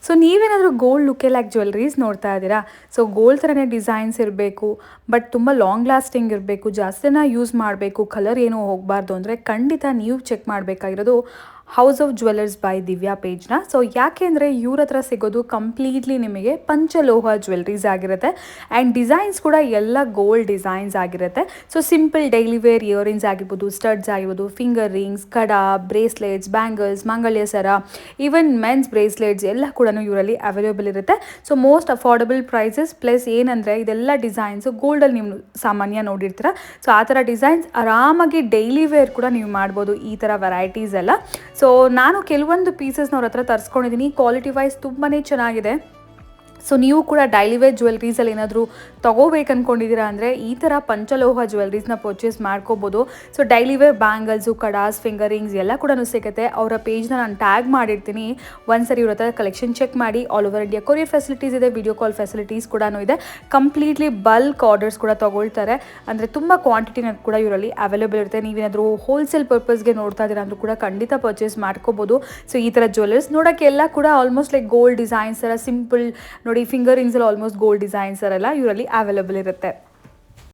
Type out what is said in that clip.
So ನೀವೇನಾದರೂ gold look like jewelleries ನೋಡ್ತಾ ಇದ್ದೀರಾ? ಸೊ ಗೋಲ್ಡ್ ಥರನೇ ಡಿಸೈನ್ಸ್ ಇರಬೇಕು, ಬಟ್ ತುಂಬ ಲಾಂಗ್ ಲಾಸ್ಟಿಂಗ್ ಇರಬೇಕು, ಜಾಸ್ತಿನ ಯೂಸ್ ಮಾಡಬೇಕು, ಕಲರ್ ಏನೂ ಹೋಗಬಾರ್ದು ಅಂದರೆ ಖಂಡಿತ ನೀವು ಚೆಕ್ ಮಾಡಬೇಕಾಗಿರೋದು house of jewellers by Divya ಪೇಜ್ನ. ಸೊ ಯಾಕೆ ಅಂದರೆ ಇವ್ರ ಹತ್ರ ಸಿಗೋದು ಕಂಪ್ಲೀಟ್ಲಿ ನಿಮಗೆ ಪಂಚಲೋಹ ಜ್ಯುವೆಲ್ರೀಸ್ ಆಗಿರುತ್ತೆ ಆ್ಯಂಡ್ ಡಿಸೈನ್ಸ್ ಕೂಡ ಎಲ್ಲ ಗೋಲ್ಡ್ ಡಿಸೈನ್ಸ್ ಆಗಿರುತ್ತೆ. So simple daily wear earrings ಆಗಿರ್ಬೋದು, ಸ್ಟಡ್ಸ್ ಆಗಿರ್ಬೋದು, ಫಿಂಗರ್ ರಿಂಗ್ಸ್, ಕಡ, ಬ್ರೇಸ್ಲೆಟ್ಸ್, ಬ್ಯಾಂಗಲ್ಸ್, ಮಂಗಲ್ಯ ಸರ, ಈವನ್ ಮೆನ್ಸ್ ಬ್ರೇಸ್ಲೆಟ್ಸ್ ಎಲ್ಲ ಕೂಡ ಇವರಲ್ಲಿ ಅವೈಲೇಬಲ್ ಇರುತ್ತೆ. So most affordable prices plus ಏನಂದರೆ ಇದೆಲ್ಲ ಡಿಸೈನ್ಸು ಗೋಲ್ಡಲ್ಲಿ ನೀವು ಸಾಮಾನ್ಯ ನೋಡಿರ್ತೀರ. ಸೊ ಆ ಥರ ಡಿಸೈನ್ಸ್ ಆರಾಮಾಗಿ ಡೈಲಿ ವೇರ್ ಕೂಡ ನೀವು ಮಾಡ್ಬೋದು ಈ ಥರ ವೆರೈಟೀಸ್ ಎಲ್ಲ. ಸೊ ನಾನು ಕೆಲವೊಂದು ಪೀಸಸ್ನ ಅವ್ರ ಹತ್ರ ತರಿಸ್ಕೊಂಡಿದ್ದೀನಿ. ಕ್ವಾಲಿಟಿ ವೈಸ್ ತುಂಬಾ ಚೆನ್ನಾಗಿದೆ. ಸೊ ನೀವು ಕೂಡ ಡೈಲಿ ವೇರ್ ಜ್ಯುವೆಲ್ರೀಸಲ್ಲಿ ಏನಾದರೂ ತೊಗೋಬೇಕು ಅಂದ್ಕೊಂಡಿದ್ದೀರಾ ಅಂದರೆ ಈ ಥರ ಪಂಚಲೋಹ ಜ್ಯುವೆಲ್ರೀಸ್ನ ಪರ್ಚೇಸ್ ಮಾಡ್ಕೋಬೋದು. ಸೊ ಡೈಲಿ ವೇರ್ ಬ್ಯಾಂಗಲ್ಸು, ಕಡಾಸ್, ಫಿಂಗರಿಂಗ್ಸ್ ಎಲ್ಲ ಕೂಡ ಸಿಗುತ್ತೆ. ಅವರ ಪೇಜ್ನ ನಾನು ಟ್ಯಾಗ್ ಮಾಡಿರ್ತೀನಿ. ಒಂದ್ಸರಿ ಇವ್ರ ಹತ್ರ ಕಲೆಕ್ಷನ್ ಚೆಕ್ ಮಾಡಿ. All over India courier facilities ಇದೆ, ವಿಡಿಯೋ ಕಾಲ್ ಫೆಸಿಲಿಟೀಸ್ ಕೂಡ ಇದೆ. ಕಂಪ್ಲೀಟ್ಲಿ ಬಲ್ಕ್ ಆರ್ಡರ್ಸ್ ಕೂಡ ತೊಗೊಳ್ತಾರೆ, ಅಂದರೆ ತುಂಬ ಕ್ವಾಂಟಿಟಿನ ಕೂಡ ಇವರಲ್ಲಿ ಅವೈಲೇಬಲ್ ಇರುತ್ತೆ. ನೀವೇನಾದರೂ ಹೋಲ್ಸೇಲ್ ಪರ್ಪಸ್ಗೆ ನೋಡ್ತಾ ಇದ್ದೀರಾ ಅಂದರೂ ಕೂಡ ಖಂಡಿತ ಪರ್ಚೇಸ್ ಮಾಡ್ಕೋಬೋದು. ಸೊ ಈ ಥರ ಜ್ಯುವೆಲ್ಲರ್ಸ್ ನೋಡೋಕ್ಕೆ ಎಲ್ಲ ಕೂಡ ಆಲ್ಮೋಸ್ಟ್ ಲೈಕ್ ಗೋಲ್ಡ್ ಡಿಸೈನ್ಸ್ ಥರ ಸಿಂಪಲ್ ನೋಡಿ, ಫಿಂಗರ್ ರಿಂಗ್ಸಲ್ಲಿ ಆಲ್ಮೋಸ್ಟ್ ಗೋಲ್ಡ್ ಡಿಸೈನ್ಸ್ ಎಲ್ಲ ಇವರಲ್ಲಿ ಅವೈಲೇಬಲ್ ಇರುತ್ತೆ.